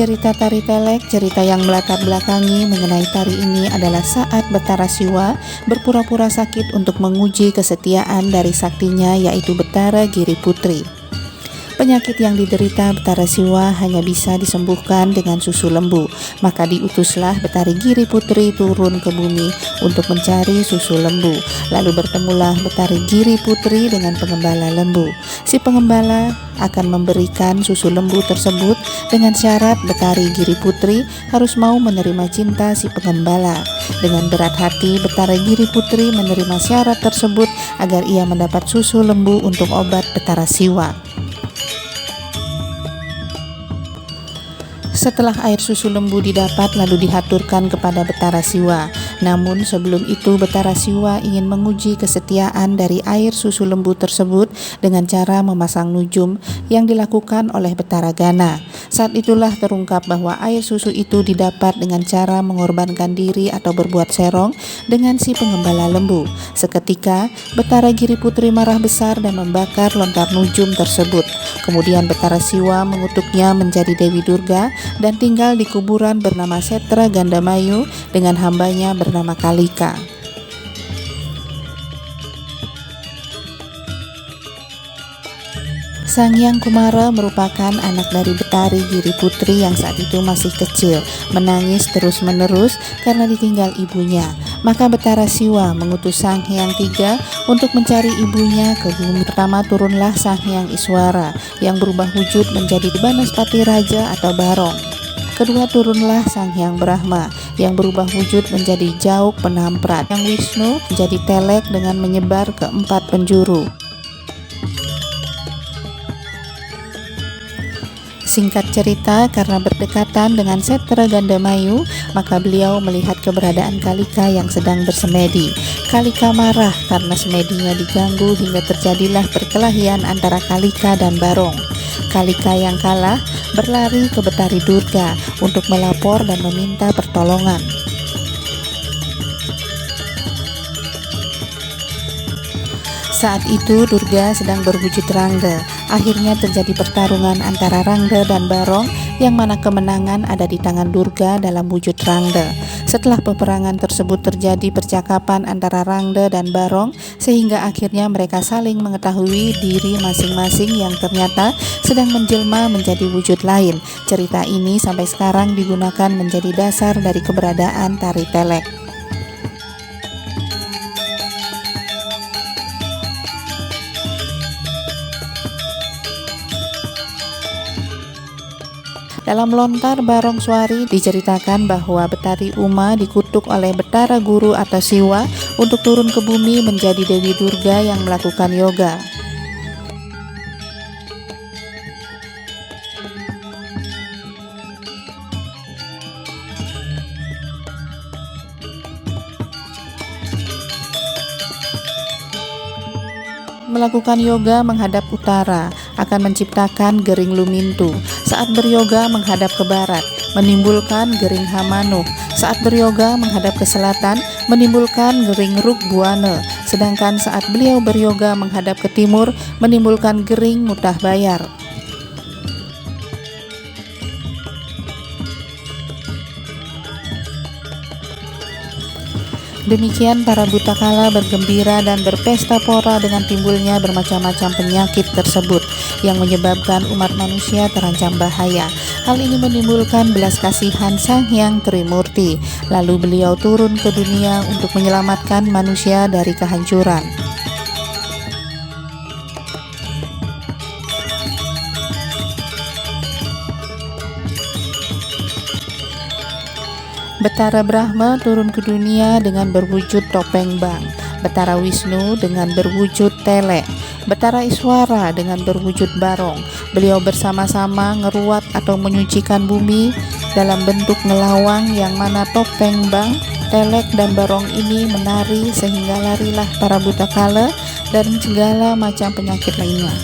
cerita tari telek, cerita yang melatar belakangi mengenai tari ini adalah saat Betara Siwa berpura-pura sakit untuk menguji kesetiaan dari saktinya, yaitu Betara Giri Putri. Penyakit yang diderita Betara Siwa hanya bisa disembuhkan dengan susu lembu, maka diutuslah Betari Giri Putri turun ke bumi untuk mencari susu lembu. Lalu bertemulah Betari Giri Putri dengan pengembala lembu. Si pengembala akan memberikan susu lembu tersebut dengan syarat Betari Giri Putri harus mau menerima cinta si pengembala. Dengan berat hati Betari Giri Putri menerima syarat tersebut agar ia mendapat susu lembu untuk obat Betara Siwa. Setelah air susu lembu didapat lalu dihaturkan kepada Betara Siwa. Namun sebelum itu Betara Siwa ingin menguji kesetiaan dari air susu lembu tersebut dengan cara memasang nujum yang dilakukan oleh Betara Gana. Saat itulah terungkap bahwa air susu itu didapat dengan cara mengorbankan diri atau berbuat serong dengan si pengembala lembu. Seketika Betara Giri Putri marah besar dan membakar lontar nujum tersebut. Kemudian Betara Siwa mengutuknya menjadi Dewi Durga dan tinggal di kuburan bernama Setra Gandamayu dengan hambanya bernama Kalika. Sang Hyang Kumara merupakan anak dari Betari Giri Putri yang saat itu masih kecil, menangis terus-menerus karena ditinggal ibunya. Maka Betara Siwa mengutus Sang Hyang Tiga untuk mencari ibunya ke bumi. Pertama turunlah Sang Hyang Iswara yang berubah wujud menjadi Banaspati Raja atau Barong. Kedua turunlah Sang Hyang Brahma yang berubah wujud menjadi Jauk Penamprat. Yang Wisnu menjadi Telek dengan menyebar ke 4 penjuru. Singkat cerita, karena berdekatan dengan Setra Gandamayu, maka beliau melihat keberadaan Kalika yang sedang bersemedi. Kalika marah karena semedinya diganggu hingga terjadilah perkelahian antara Kalika dan Barong. Kalika yang kalah berlari ke Betari Durga untuk melapor dan meminta pertolongan. Saat itu Durga sedang berwujud Rangga. Akhirnya terjadi pertarungan antara Rangga dan Barong yang mana kemenangan ada di tangan Durga dalam wujud Rangga. Setelah peperangan tersebut terjadi percakapan antara Rangga dan Barong sehingga akhirnya mereka saling mengetahui diri masing-masing yang ternyata sedang menjelma menjadi wujud lain. Cerita ini sampai sekarang digunakan menjadi dasar dari keberadaan tari telek. Dalam lontar Barong Swari diceritakan bahwa Betari Uma dikutuk oleh Betara Guru atau Siwa untuk turun ke bumi menjadi Dewi Durga yang melakukan yoga. Melakukan yoga menghadap utara akan menciptakan Gering Lumintu. Saat beryoga menghadap ke barat menimbulkan Gering Hamanuh. Saat beryoga menghadap ke selatan menimbulkan Gering Rukbuana. Sedangkan saat beliau beryoga menghadap ke timur menimbulkan Gering Mutah Bayar. Demikian para buta kala bergembira dan berpesta pora dengan timbulnya bermacam-macam penyakit tersebut yang menyebabkan umat manusia terancam bahaya. Hal ini menimbulkan belas kasihan Sang Hyang Trimurti. Lalu beliau turun ke dunia untuk menyelamatkan manusia dari kehancuran. Betara Brahma turun ke dunia dengan berwujud topeng bang, Betara Wisnu dengan berwujud Telek, Betara Iswara dengan berwujud Barong. Beliau bersama-sama ngeruat atau menyucikan bumi dalam bentuk ngelawang yang mana topeng bang, Telek dan Barong ini menari sehingga larilah para buta kala dan segala macam penyakit lainnya.